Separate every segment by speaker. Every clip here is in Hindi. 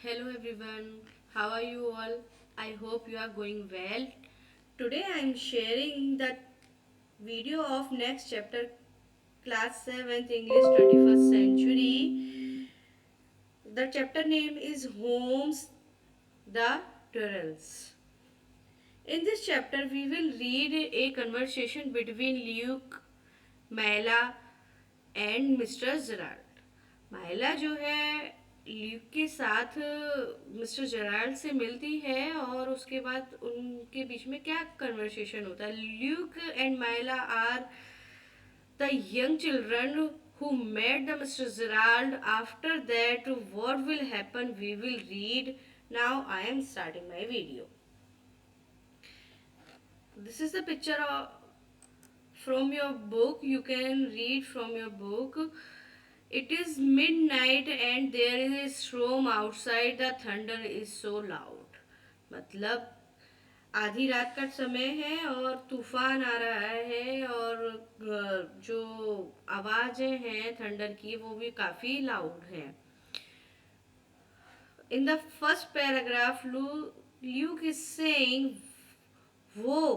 Speaker 1: Hello everyone, how are you all? I hope you are going well. Today I am sharing the video of next chapter, class 7th English 21st century. The chapter name is Holmes the Turtles. In this chapter we will read a conversation between Luke, Myla and mister Gerald. Myla जो है ल्यूक के साथ मिस्टर जराल्ड से मिलती है और उसके बाद उनके बीच में क्या कन्वर्सेशन होता है। Luke and Myla are the young children who met the Mr. Gerald. After that, what will happen? We will read. Now I am starting my video. This is the picture from your book. You can read from your book. It is midnight and there is a storm outside. The thunder is so loud. मतलब आधी रात का समय है और तूफान आ रहा है और जो आवाजें हैं थंडर की वो भी काफी लाउड है। In the first paragraph, Luke is saying, "Whoa,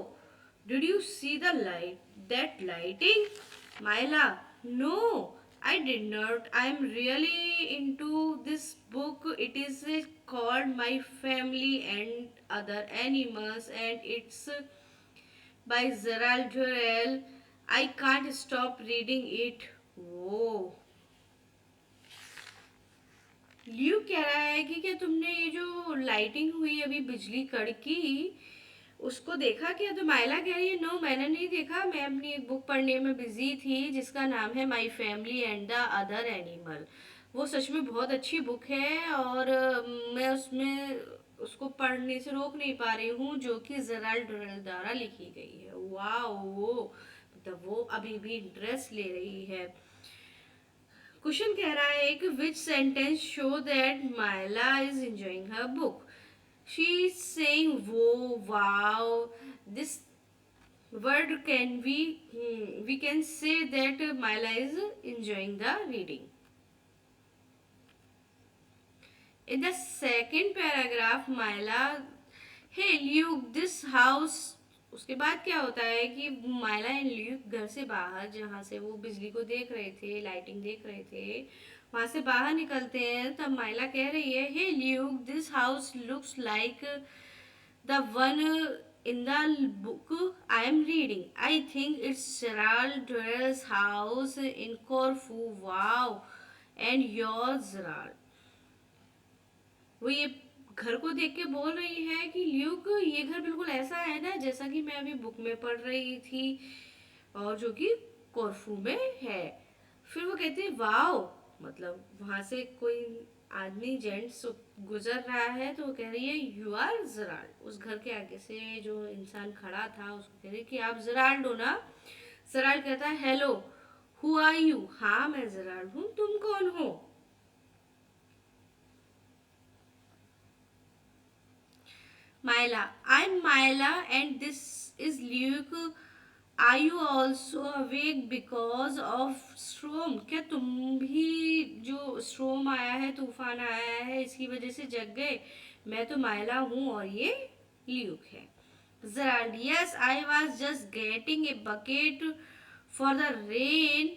Speaker 1: did you see the light? That lighting?" Myla, no, I did not. I am really into this book. It is called My Family and Other Animals, and it's by Gerald Durrell. I can't stop reading it. Whoa. ल्यू कह रहा है कि क्या तुमने ये जो लाइटिंग हुई अभी बिजली कड़की उसको देखा क्या। तो माइला कह रही है नो मैंने नहीं देखा, मैं अपनी एक बुक पढ़ने में बिजी थी जिसका नाम है my family and the other animal. वो सच में बहुत अच्छी बुक है और मैं उसमें उसको पढ़ने से रोक नहीं पा रही हूँ जो कि जेराल्ड डरेल द्वारा लिखी गई है। वाह वो मतलब वो अभी भी इंटरेस्ट ले रही है। क्वेश्चन कह रहा है कि which sentence show that Myla is enjoying her book. She is saying वो wow this word can we can say that Myla is enjoying the reading. In the second paragraph, Myla, hey Luke, this house. उसके बाद क्या होता है कि माइला एंड ल्यूक घर से बाहर जहाँ से वो बिजली को देख रहे थे, लाइटिंग देख रहे थे, वहां से बाहर निकलते हैं। तब माइला कह रही है hey Luke, this house looks like the one in the book I am reading. I think it's Gerald Durrell's house in Corfu. Wow. And yours, Gerald. वो ये घर को देख के बोल रही है कि ल्यूक ये घर बिल्कुल ऐसा है ना जैसा कि मैं अभी बुक में पढ़ रही थी और जो कि कोरफू में है। फिर वो कहते हैं वाओ, मतलब वहां से कोई आदमी जेंट्स गुजर रहा है तो वो कह रही है यू आर जराल्ड। उस घर के आगे से जो इंसान खड़ा था उसको कह रही कि आप जराल्ड हो ना। जराल्ड कहता है हेलो, हु आर यू। हाँ मैं जराल्ड हूँ, तुम कौन हो। Myla, I'm Myla and this is Luke. Are you also awake because of storm? क्या तुम भी जो स्ट्रोम आया है, तूफान आया है, इसकी वजह से जग गए। मैं तो माइला हूँ और ये ल्यूक है। Gerald, yes, I was just getting a bucket for the rain.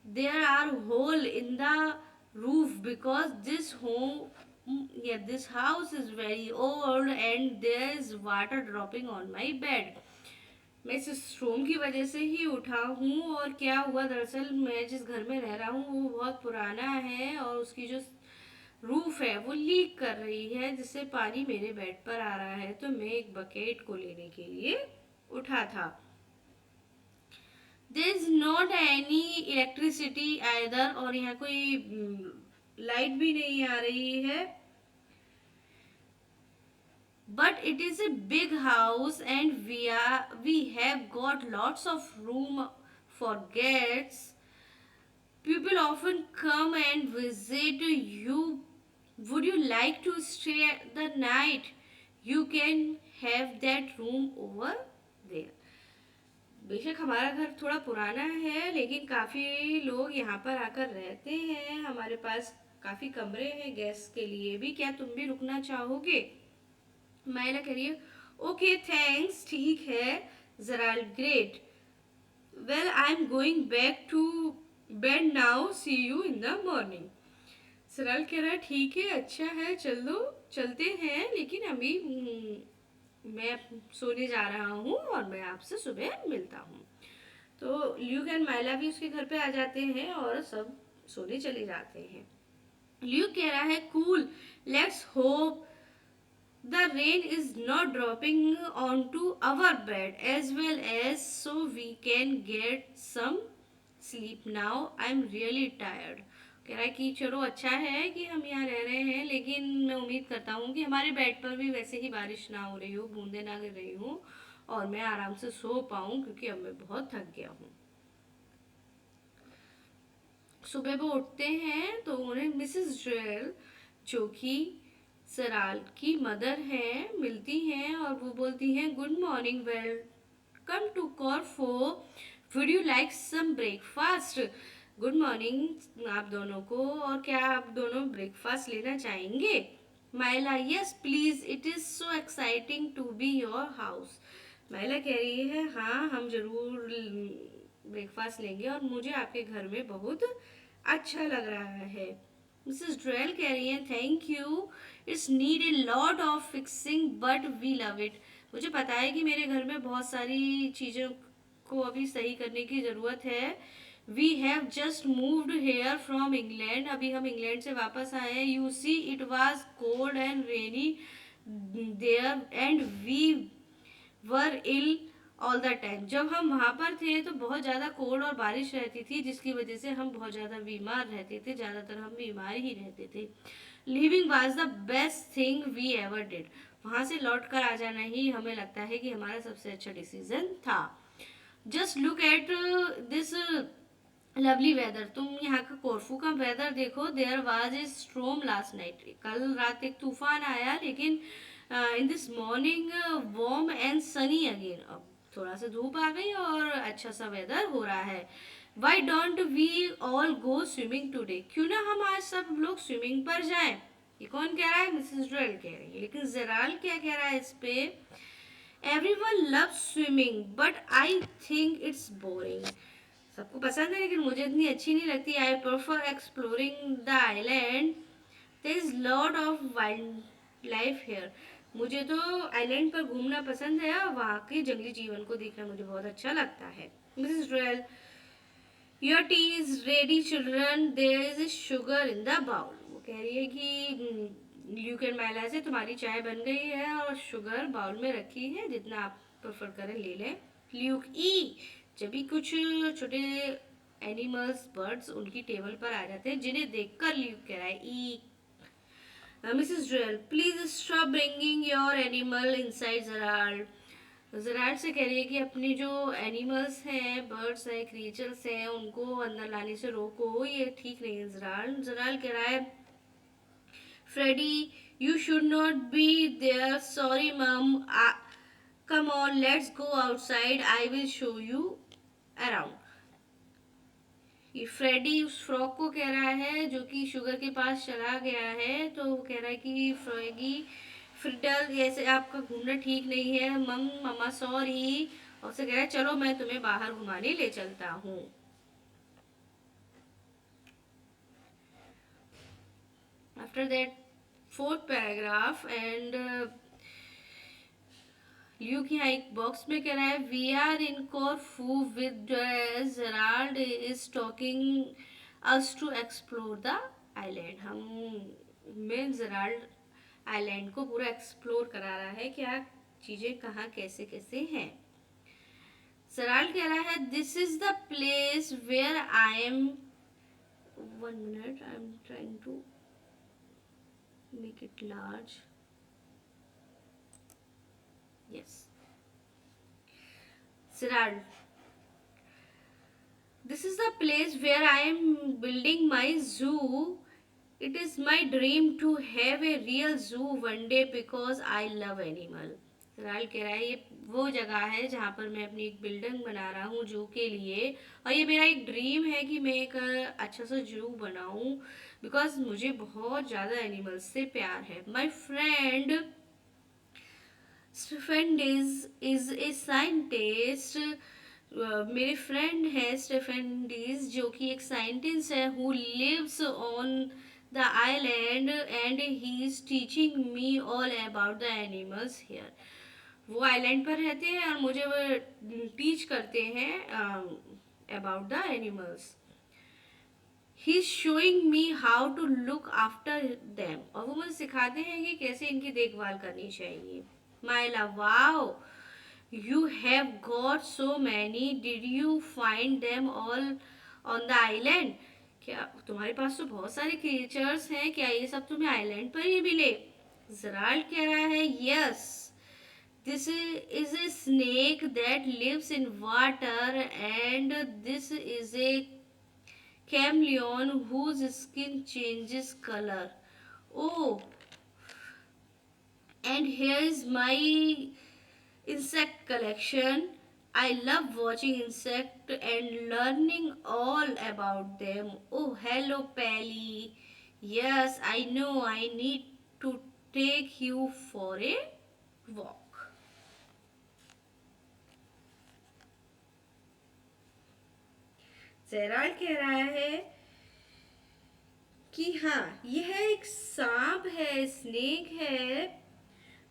Speaker 1: There are hole in the roof because this house is very old and there is water dropping on my bed. मैं इस स्ट्रोम की वजह से ही उठा हूँ और क्या हुआ दरअसल मैं जिस घर में रह रहा हूँ वो बहुत पुराना है और उसकी जो रूफ है वो लीक कर रही है जिससे पानी मेरे बेड पर आ रहा है। तो मैं एक बकेट को लेने के लिए उठा था। There is not any electricity either, और यहाँ कोई लाइट भी नहीं आ रही है। But it is a big house and we have got lots of room for guests. People often come and visit you. Would you like to stay the night? You can have that room over there. बेशक हमारा घर थोड़ा पुराना है लेकिन काफी लोग यहाँ पर आकर रहते हैं। हमारे पास काफी कमरे हैं गेस्ट के लिए भी, क्या तुम भी रुकना चाहोगे? माइला कह रही है ओके थैंक्स, ठीक है। Gerald great, well I am going back to bed now, see you in the morning. Gerald कह रहा है ठीक है, अच्छा है, चलो चलते हैं, लेकिन अभी मैं सोने जा रहा हूँ और मैं आपसे सुबह मिलता हूँ। तो ल्यूक एंड माइला भी उसके घर पे आ जाते हैं और सब सोने चले जाते हैं। ल्यूक कह रहा है cool, let's hope the rain is not dropping onto our bed as well as so we can get some sleep now. I'm really tired. कह रहा है कि चलो अच्छा है कि हम यहाँ रह रहे हैं, लेकिन मैं उम्मीद करता हूँ कि हमारे बेड पर भी वैसे ही बारिश ना हो रही हो, बूंदे ना गिर रही हो और मैं आराम से सो पाऊँ, क्योंकि अब मैं बहुत थक गया हूँ। सुबह वो उठते हैं तो उन्हें मिसेस ड्रेल, जो कि सराल की मदर हैं, मिलती हैं और वो बोलती हैं good morning, welcome to Corfu, would you like some breakfast? Good morning आप दोनों को, और क्या आप दोनों ब्रेकफास्ट लेना चाहेंगे? Myla yes please, it is so exciting to be your house. Myla कह रही है हाँ हम जरूर ब्रेकफास्ट लेंगे और मुझे आपके घर में बहुत अच्छा लग रहा है। मिसेस ड्रेल कह रही है thank you, it's need a lot of fixing but we love it. मुझे पता है कि मेरे घर में बहुत सारी चीज़ों को अभी सही करने की ज़रूरत है। We have just moved here from England, अभी हम इंग्लैंड से वापस आए हैं। You see it was cold and rainy there and we were ill all the time. जब हम वहाँ पर थे तो बहुत ज़्यादा कोल्ड और बारिश रहती थी, जिसकी वजह से हम बहुत ज़्यादा बीमार रहते थे, ज़्यादातर हम बीमार ही रहते थे। Living was the best thing we ever did, वहाँ से लौट कर आ जाना ही हमें लगता है कि हमारा सबसे अच्छा डिसीजन था। Just look at this lovely weather, तुम यहाँ का कोरफू का वेदर देखो। There was a storm last night, कल रात एक तूफान आया, लेकिन in this morning warm and sunny again, अब थोड़ा सा धूप आ गई और अच्छा सा वेदर हो रहा है। Why don't we all go swimming today, क्यों ना हम आज सब लोग स्विमिंग पर जाएं? ये कौन कह रहा है? मिसेस ड्रेल कह रही है, लेकिन जराल क्या कह रहा है इस पे? Everyone loves swimming but I think it's boring, सबको पसंद है लेकिन मुझे इतनी अच्छी नहीं लगती। I prefer exploring the island, there is lot of wild life here, मुझे तो आइलैंड पर घूमना पसंद है और वहाँ के जंगली जीवन को देखना मुझे बहुत अच्छा लगता है। Mrs Durrell your tea is ready children, there is sugar in the bowl, वो कह रही है कि ल्यूक एंड माइला से तुम्हारी चाय बन गई है और शुगर बाउल में रखी है, जितना आप प्रेफर करें ले लें। ल्यूक ई, जब भी कुछ छोटे एनिमल्स बर्ड्स उनकी टेबल पर आ जाते हैं, जिन्हें देखकर ल्यूक कह रहा है ई। Mrs Durrell please stop bringing your animal inside Gerald, Gerald से कह रही है कि अपनी जो एनिमल्स हैं, बर्ड्स हैं, क्रिएचर्स हैं, उनको अंदर लाने से रोको, ये ठीक नहीं है जराल्ड। जराल्ड कह रहा है Freddy you should not be there, sorry mum, come on let's go outside, I will show you around. ये फ्रेडी उस फ्रॉक को कह रहा है जो कि शुगर के पास चला गया है, तो वो कह रहा है कि फ्रेगी फ्रिडल ऐसे आपका घूमना ठीक नहीं है, मम ममा सॉरी, और उसे कह रहा है चलो मैं तुम्हें बाहर घुमाने ले चलता हूँ। After that fourth paragraph and Luke यहाँ एक बॉक्स में कह रहा है we are in Corfu with Gerald is talking us to explore the island, हम में जेराल्ड आइलैंड को पूरा एक्सप्लोर करा रहा है, क्या चीजें कहाँ कैसे कैसे हैं। जेराल्ड कह रहा है this is the place where I am, 1 minute I am trying to make it large, yes. Gerald, this is the place where I am building my zoo. It is my dream to have a real zoo one day because I love animal. जराल कह रहा है ये वो जगह है जहाँ पर मैं अपनी एक बिल्डिंग बना रहा हूँ जू के लिए, और ये मेरा एक ड्रीम है कि मैं एक अच्छा सा जू बनाऊँ, बिकॉज मुझे बहुत ज़्यादा एनिमल्स से प्यार है। My friend Stephanides is a scientist. मेरे फ्रेंड है स्टीफेंडिस जो कि एक साइंटिस्ट है who lives on the island and he is teaching me all about the animals here. वो आइलैंड पर रहते हैं और मुझे वो टीच करते हैं about the animals. He is showing me how to look after them, और वो मुझे सिखाते हैं कि कैसे इनकी देखभाल करनी चाहिए। माइला, wow, you have got so many, did you find them all on the island? क्या तुम्हारे पास तो बहुत सारे क्रिएचर्स हैं, क्या ये सब तुम्हें आइलैंड पर ही मिले? जराल्ड कह रहा है yes, this is a snake that lives in water, and this is a chameleon whose skin changes color. Oh, and here is my insect collection. I love watching insect and learning all about them. Oh, hello, Pally. Yes, I know I need to take you for a walk. Gerald कह रहा है कि हाँ, यह एक सांप है, स्नेक है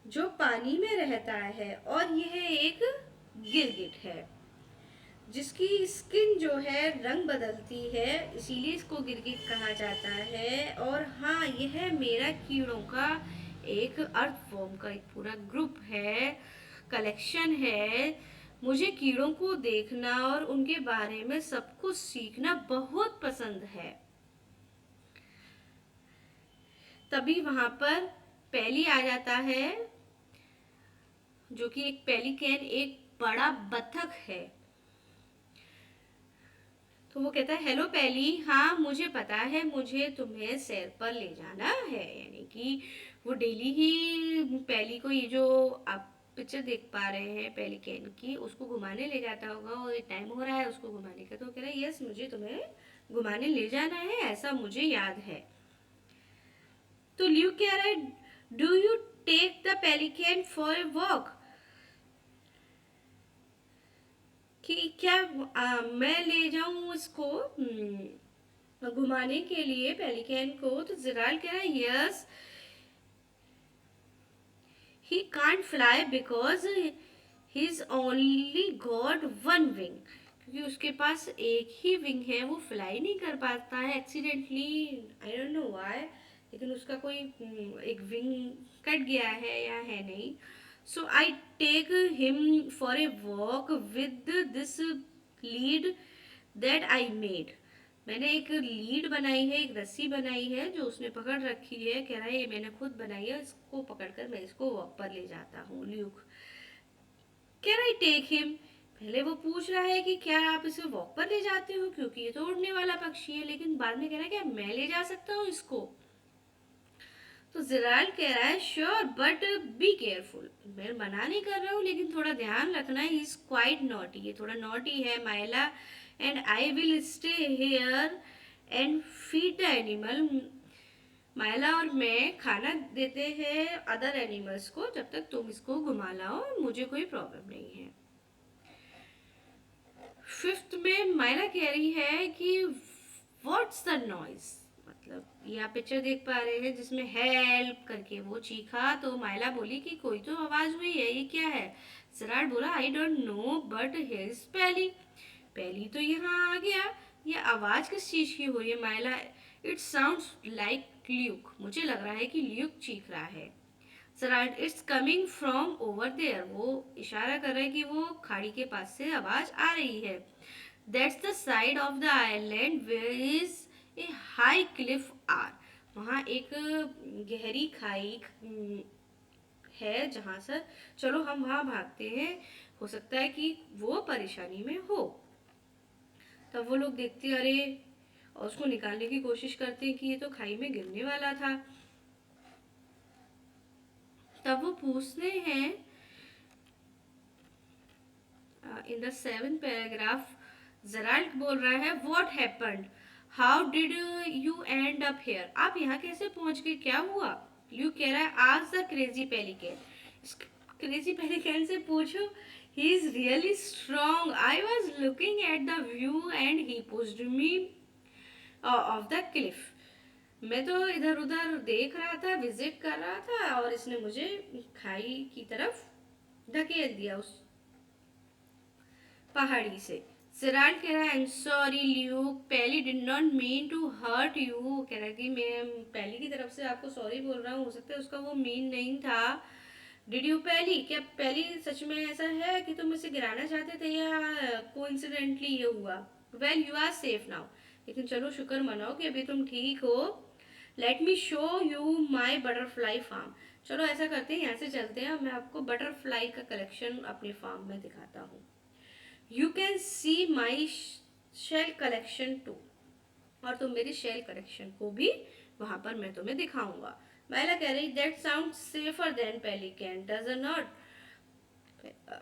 Speaker 1: जो पानी में रहता है, और यह एक गिरगिट है जिसकी स्किन जो है रंग बदलती है, इसीलिए इसको गिरगिट कहा जाता है। और हाँ, यह मेरा कीड़ों का एक अर्थवॉर्म का एक पूरा ग्रुप है, कलेक्शन है। मुझे कीड़ों को देखना और उनके बारे में सब कुछ सीखना बहुत पसंद है। तभी वहां पर पैली आ जाता है जो कि एक पेलिकन, एक बड़ा बतख है। तो वो कहता है हेलो पैली, हाँ मुझे पता है, मुझे तुम्हें सैर पर ले जाना है। यानी कि वो डेली ही पैली को, ये जो आप पिक्चर देख पा रहे हैं पेलिकन की, उसको घुमाने ले जाता होगा, और टाइम हो रहा है उसको घुमाने का। तो कह रहा है यस, मुझे तुम्हें घुमाने ले जाना है, ऐसा मुझे याद है। तो ल्यूक कह रहा है do you take the pelican for a walk, कि क्या मैं ले जाऊं इसको घुमाने के लिए पेलिकन को? तो जिराल कह रहा है yes, he can't fly because he's only got one wing, क्योंकि उसके पास एक ही विंग है, वो फ्लाई नहीं कर पाता है accidentally, I don't know why, लेकिन उसका कोई एक विंग कट गया है या है नहीं। So I take him for a walk with this lead that I made. मैंने एक लीड बनाई है, एक रस्सी बनाई है जो उसने पकड़ रखी है। कह रहा है ये मैंने खुद बनाई है, इसको पकड़कर मैं इसको वॉक पर ले जाता हूँ। Luke can I take him? पहले वो पूछ रहा है कि क्या आप इसे वॉक पर ले जाते हो, क्योंकि ये तो उड़ने वाला पक्षी है, लेकिन बाद में कह रहा है क्या मैं ले जा सकता हूँ इसको? तो जिराल कह रहा है श्योर बट बी केयरफुल, मैं मना नहीं कर रहा हूँ, लेकिन थोड़ा ध्यान रखना, ही इज क्वाइट नॉटी, ये थोड़ा नॉटी है माइला, and I will stay here and feed the animal. माइला और मैं खाना देते हैं अदर एनिमल्स को जब तक तुम इसको घुमा लाओ, मुझे कोई प्रॉब्लम नहीं है। फिफ्थ में माइला कह रही है कि व्हाट्स द नॉइज, मतलब ये आप पिक्चर देख पा रहे हैं जिसमें हेल्प करके वो चीखा, तो माइला बोली कि कोई तो आवाज हुई है, ये क्या है? सराट बोला I don't know but here is पैली, पैली तो यहाँ आ गया, ये आवाज किस चीज की हो रही है? माइला इट साउंड्स लाइक ल्यूक, मुझे लग रहा है कि ल्यूक चीख रहा है। सराट it's coming from over there, वो इशारा कर रहा है कि वो खाड़ी के पास से आवाज आ रही है। That's the side of the island where is a high cliff are, वहाँ एक गहरी खाई है जहाँ से, चलो हम वहाँ भागते हैं, हो सकता है कि वो परेशानी में हो। तब वो लोग देखते अरे, और उसको निकालने की कोशिश करते हैं कि ये तो खाई में गिरने वाला था। तब वो पूछते हैं in the 7th paragraph Gerald बोल रहा है what happened, how did you and up here, आप यहाँ कैसे पहुंच गए, क्या हुआ। ल्यूक कह रहा है ask the crazy pelican, crazy pelican से पूछो, he is really strong, I was looking at the view and he pushed me of the Cliff, मैं तो इधर उधर देख रहा था, विजिट कर रहा था और इसने मुझे खाई की तरफ धकेल दिया उस पहाड़ी से। सिराल कह रहा है I am sorry Luke, Pelly did not mean to hurt you, कह रहा है कि मैं पैली की तरफ से आपको सॉरी बोल रहा हूँ, हो सकता है उसका वो मीन नहीं था। डिड यू पैली, क्या पैली सच में ऐसा है कि तुम मुझे गिराना चाहते थे या कोइंसिडेंटली ये हुआ। Well you are safe now, लेकिन चलो शुक्र मनाओ कि अभी तुम ठीक हो। Let me show you my butterfly farm, चलो ऐसा करते हैं यहाँ से चलते हैं, मैं आपको बटरफ्लाई का कलेक्शन अपने फार्म में दिखाता हूँ। You can see my shell collection too, और तुम मेरी शेल कलेक्शन को भी वहां पर मैं तुम्हें दिखाऊंगा। माइला कह रही that sound safer than pelican does not,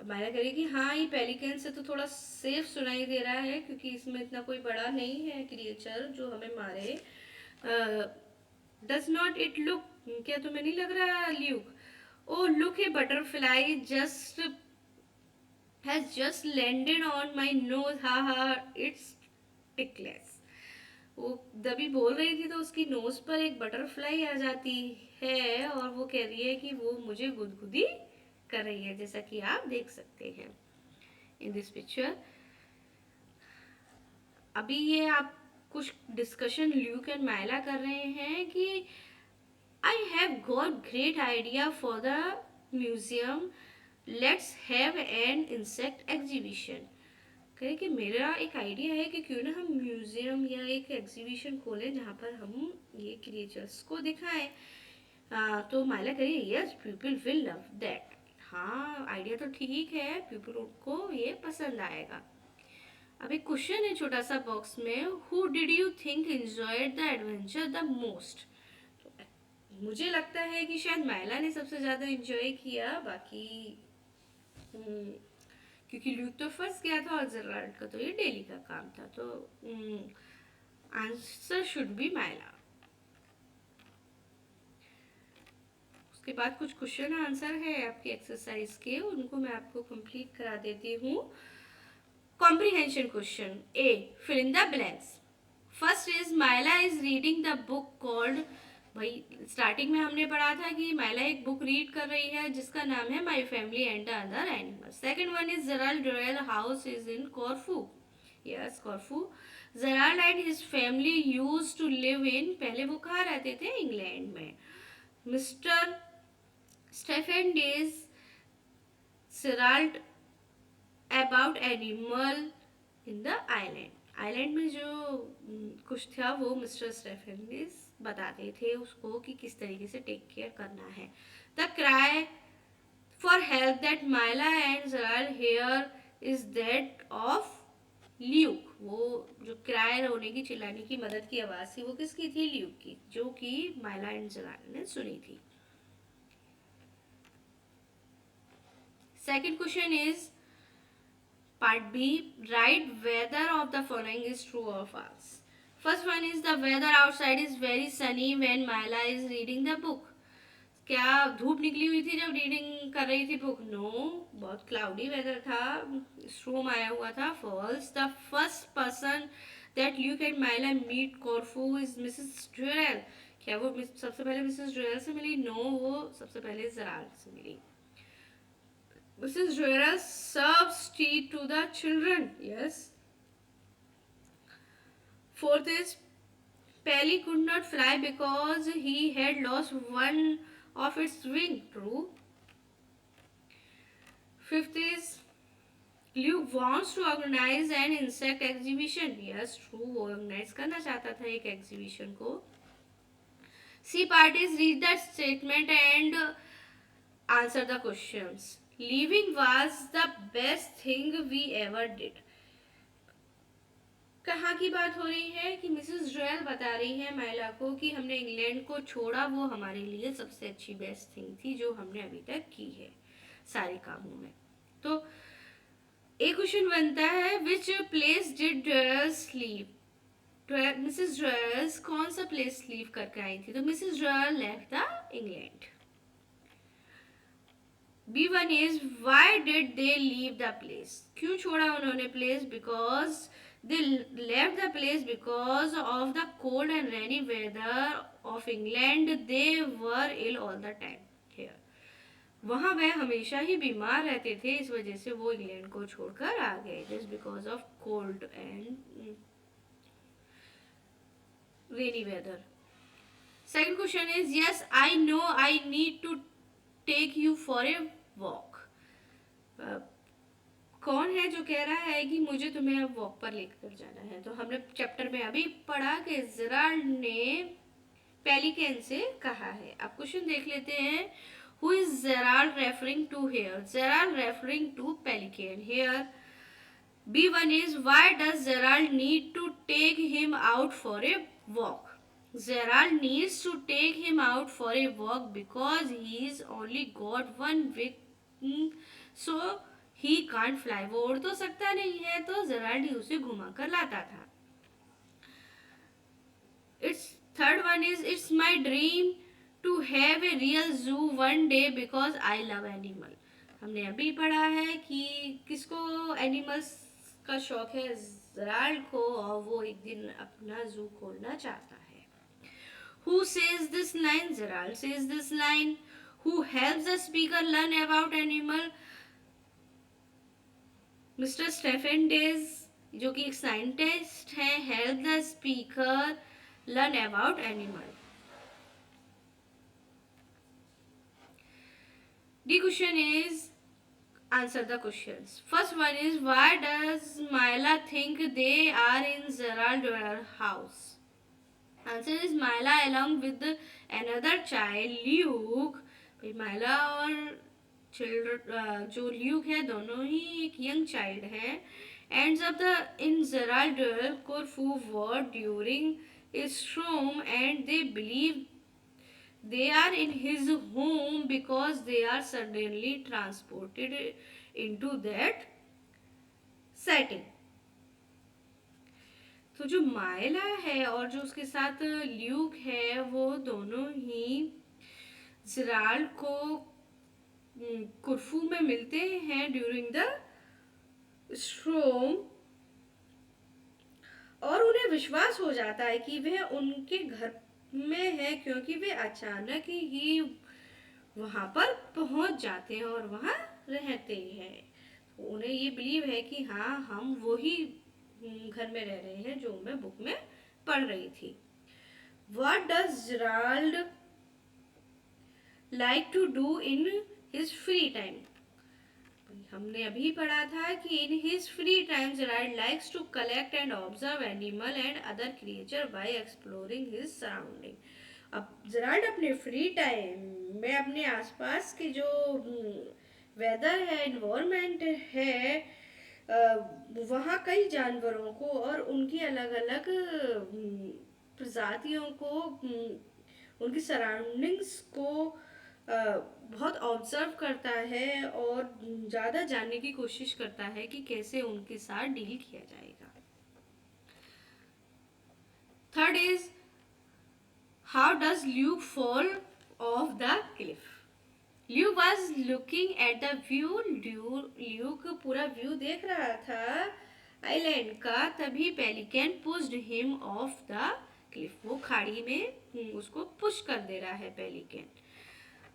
Speaker 1: माइला कह रही कि हाँ ये पेलिकन से तो थोड़ा सेफ सुनाई दे रहा है क्योंकि इसमें इतना कोई बड़ा नहीं है क्रिएचर जो हमें मारे। डज नॉट इट लुक, क्या तुम्हें नहीं लग रहा Luke, oh look A butterfly just has just landed on my nose, ha ha, it's ticklish, वो दबी बोल रही थी तो उसकी नोज पर एक बटरफ्लाई आ जाती है और वो कह रही है कि वो मुझे गुदगुदी कर रही है, जैसा कि आप देख सकते हैं इन दिस पिक्चर। अभी ये आप कुछ डिस्कशन ल्यूक एंड माइला कर रहे हैं कि I have got great idea for the museum, let's have an insect exhibition, कहे कि मेरा एक आइडिया है कि क्यों ना हम म्यूजियम या एक एग्जीबिशन खोलें जहाँ पर हम ये क्रिएचर्स को दिखाएं। तो माइला कहे yes people will love that, हाँ आइडिया तो ठीक है, पीपल को ये पसंद आएगा। अब एक क्वेश्चन है छोटा सा बॉक्स में, who did you think enjoyed the adventure the most, मुझे लगता है कि शायद माइला ने सबसे ज्यादा एंजॉय किया, बाकी क्योंकि ल्यूक तो फंस गया था और जेराल्ड का तो ये डेली का काम था, तो आंसर शुड बी माइला। उसके बाद कुछ क्वेश्चन आंसर है आपकी एक्सरसाइज के, उनको मैं आपको कंप्लीट करा देती हूँ। Comprehension question A, fill in the blanks. First is Myla is reading the book called, भाई स्टार्टिंग में हमने पढ़ा था कि माइला एक बुक रीड कर रही है जिसका नाम है my family and the other animals. Second one is Gerald royal house is in Corfu, yes Corfu. Gerald and his family used to live in, पहले वो कहाँ रहते थे, इंग्लैंड में। Mister Stephanides Gerald about animal in the island, island में जो कुछ था वो मिस्टर स्टेफन डेज बताते थे उसको कि किस तरीके से टेक केयर करना है। The cry for help that Myla and Gerald hear is that of Luke, वो जो क्राई रोने की चिल्लाने की मदद की आवाज थी वो किसकी थी, ल्यूक की, जो कि माइला एंड जेराल्ड ने सुनी थी। Second question is part B, write whether of the following is true और false. First one is the weather outside is very sunny when Myla is reading the book, क्या धूप निकली हुई थी जब रीडिंग कर रही थी बुक, नो बहुत क्लाउडी वेदर था, स्ट्रोम आया हुआ था। False, the first person that Luke and Myla meet Corfu is Mrs Durrell, क्या वो सबसे पहले मिसेस ड्यूरेल से मिली, नो वो सबसे पहले जेराल्ड से मिली। Mrs. Joyra serves tea to the children. Yes. Fourth is Pelly could not fly because he had lost one of its wing. True. Fifth is Luke wants to organize an insect exhibition. Yes, true. वो organize करना चाहता था एक exhibition को. C part is read the statement and answer the questions. Leaving was the best thing we ever did. कहाँ की बात हो रही है कि मिसेस ड्रेल बता रही है माइला को कि हमने इंग्लैंड को छोड़ा, वो हमारे लिए सबसे अच्छी बेस्ट थिंग थी जो हमने अभी तक की है सारे कामों में। तो एक क्वेश्चन बनता है, which place did Durrells leave. Mrs Durrells कौन सा प्लेस लीव करके आई थी? तो Mrs Durrell left the England. B1 is why did they leave the place? क्यों छोड़ा उन्होंने place? Because they left the place because of the cold and rainy weather of England. They were ill all the time here. वहाँ वह हमेशा ही बीमार रहते थे, इस वजह से वो इंग्लैंड को छोड़कर आ गए. Just because of cold and rainy weather. Second question is, yes, I know I need to take you for a walk. कौन है जो कह रहा है कि मुझे तुम्हें अब वॉक पर लेकर जाना है? तो हमने चैप्टर में अभी पढ़ा कि जेराल्ड ने पेलिकन से कहा है. अब क्वेश्चन देख लेते हैं. Who is Gerald referring to here? Gerald referring to pelican here. B1 is why does Gerald need to take him out for a walk? Gerald needs to take him out for a walk because he's only got one wing, so he can't fly. वो उड़ तो सकता नहीं है, तो जेराल्ड ही उसे घुमा कर लाता था. It's third one is, it's my dream to have a real zoo one day because I love animal. हमने अभी पढ़ा है कि किसको एनिमल्स का शौक है? जेराल्ड को, और वो एक दिन अपना जू खोलना चाहता है. Who says this line? Gerald says this line. Who helps the speaker learn about animal? Mr. Stephen Days, जो कि एक साइंटिस्ट है, help the speaker learn about animal. The question is, answer the questions. First one is, why does Myla think they are in Gerald's house? Answer is, Myla along with another child Luke. Myla और जो ल्यूक है दोनों ही एक यंग चाइल्ड है. ends up in Gerald's Corfu war during a storm, and they believe they are in his home because they are suddenly transported into that setting. तो जो मायला है और जो उसके साथ ल्यूक है, वो दोनों ही जेराल्ड को कुर्फू में मिलते हैं ड्यूरिंग द स्ट्रोम, और उन्हें विश्वास हो जाता है कि वह उनके घर में है, क्योंकि वे अचानक ही वहां पर पहुंच जाते हैं और वहां रहते हैं. तो उन्हें ये बिलीव है कि हाँ, हम वही घर में रह रहे हैं जो मैं बुक में पढ़ रही थी. What does Gerald like to do in his free time? हमने अभी पढ़ा था कि in his free time Gerald likes to collect and observe animal and other creature by exploring his surrounding. अब जेराल्ड अपने फ्री टाइम में अपने आसपास के जो वेदर है, इन्वायरमेंट है, वहाँ कई जानवरों को और उनकी अलग अलग प्रजातियों को, उनकी सराउंडिंग्स को बहुत ऑब्जर्व करता है और ज़्यादा जानने की कोशिश करता है कि कैसे उनके साथ डील किया जाएगा. Third is, how does Luke fall of the Cliff? Luke was looking at the view. Luke पूरा व्यू देख रहा था आइलैंड का, तभी pelican pushed him of the Cliff. वो खाड़ी में उसको पुश कर दे रहा है pelican.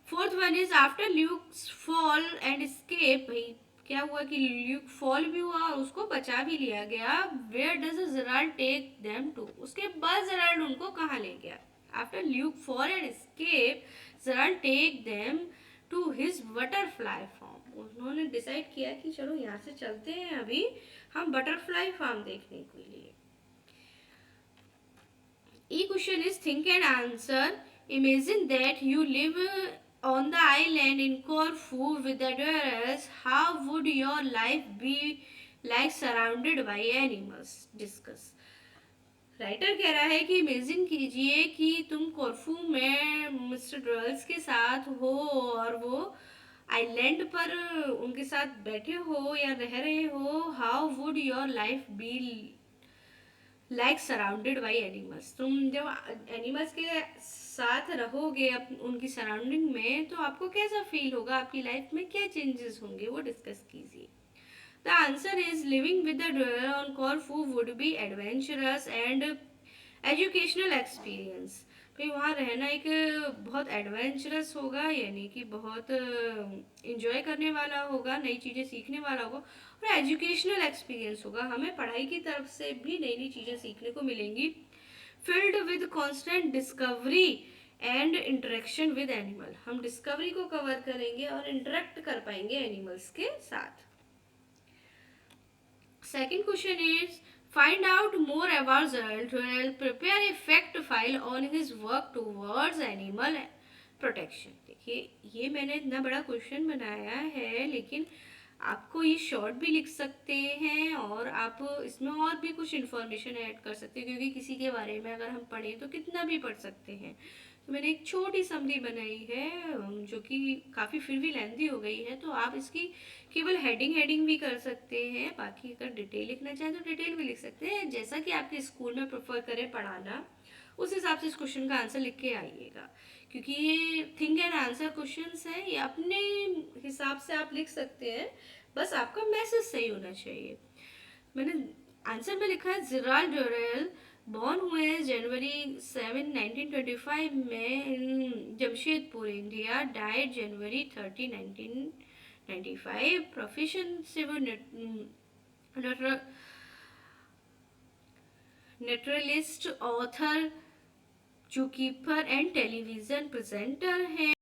Speaker 1: Fourth one is, after Luke's fall and escape. भाई क्या हुआ कि ल्यूक फॉल भी हुआ और उसको बचा भी लिया गया. Where does Gerald take them to? उसके बाद जेराल्ड उनको कहाँ ले गया? After Luke fall and escape Gerald take them to his butterfly farm. उन्होंने डिसाइड किया कि चलो यहाँ से चलते हैं अभी हम बटरफ्लाई फार्म देखने के लिए. E question is, think and answer. Imagine that you live on the island in Corfu with the adventurers. How would your life be like surrounded by animals? Discuss. Writer कह रहा है कि इमेजिन कीजिए कि तुम कोर्फू में मिस्टर ड्रल्स के साथ हो और वो आइलैंड पर उनके साथ बैठे हो या रह रहे हो, how would your life be like surrounded by animals. तुम जब एनिमल्स के साथ रहोगे उनकी सराउंडिंग में, तो आपको कैसा फील होगा, आपकी लाइफ में क्या चेंजेस होंगे, वो डिस्कस कीजिए। The answer is living with the Durrell on Corfu would be adventurous and educational experience. भाई वहाँ रहना एक बहुत एडवेंचरस होगा, यानी कि बहुत इंजॉय करने वाला होगा, नई चीज़ें सीखने वाला होगा, और एजुकेशनल एक्सपीरियंस होगा, हमें पढ़ाई की तरफ से भी नई नई चीज़ें सीखने को मिलेंगी। Filled with constant discovery and interaction with animal, हम डिस्कवरी को कवर करेंगे और इंटरेक्ट कर पाएंगे एनिमल्स के साथ। Second question is find out more about Zorel. Zorel prepare a fact file on his work towards animal protection. देखिए ये मैंने इतना बड़ा क्वेश्चन बनाया है, लेकिन आपको ये शॉर्ट भी लिख सकते हैं और आप इसमें और भी कुछ इन्फॉर्मेशन ऐड कर सकते हैं, क्योंकि किसी के बारे में अगर हम पढ़ें तो कितना भी पढ़ सकते हैं। तो मैंने एक छोटी समरी बनाई है जो कि काफ़ी फिर भी लेंथी हो गई है, तो आप इसकी केवल हेडिंग भी कर सकते हैं, बाकी अगर डिटेल लिखना चाहें तो डिटेल भी लिख सकते हैं, जैसा कि आपके स्कूल में प्रेफर करें पढ़ाना, उस हिसाब से इस क्वेश्चन का आंसर लिख के आइएगा। क्योंकि ये थिंक एंड आंसर क्वेश्चंस हैं, ये अपने हिसाब से आप लिख सकते हैं, बस आपका मैसेज सही होना चाहिए। मैंने आंसर में लिखा है जेराल्ड डोरेल बॉर्न हुए हैं जनवरी 7, 1925 में in Jamshedpur India, died January 30, 1995। Profession से वो naturalist, author, zookeeper and television presenter हैं।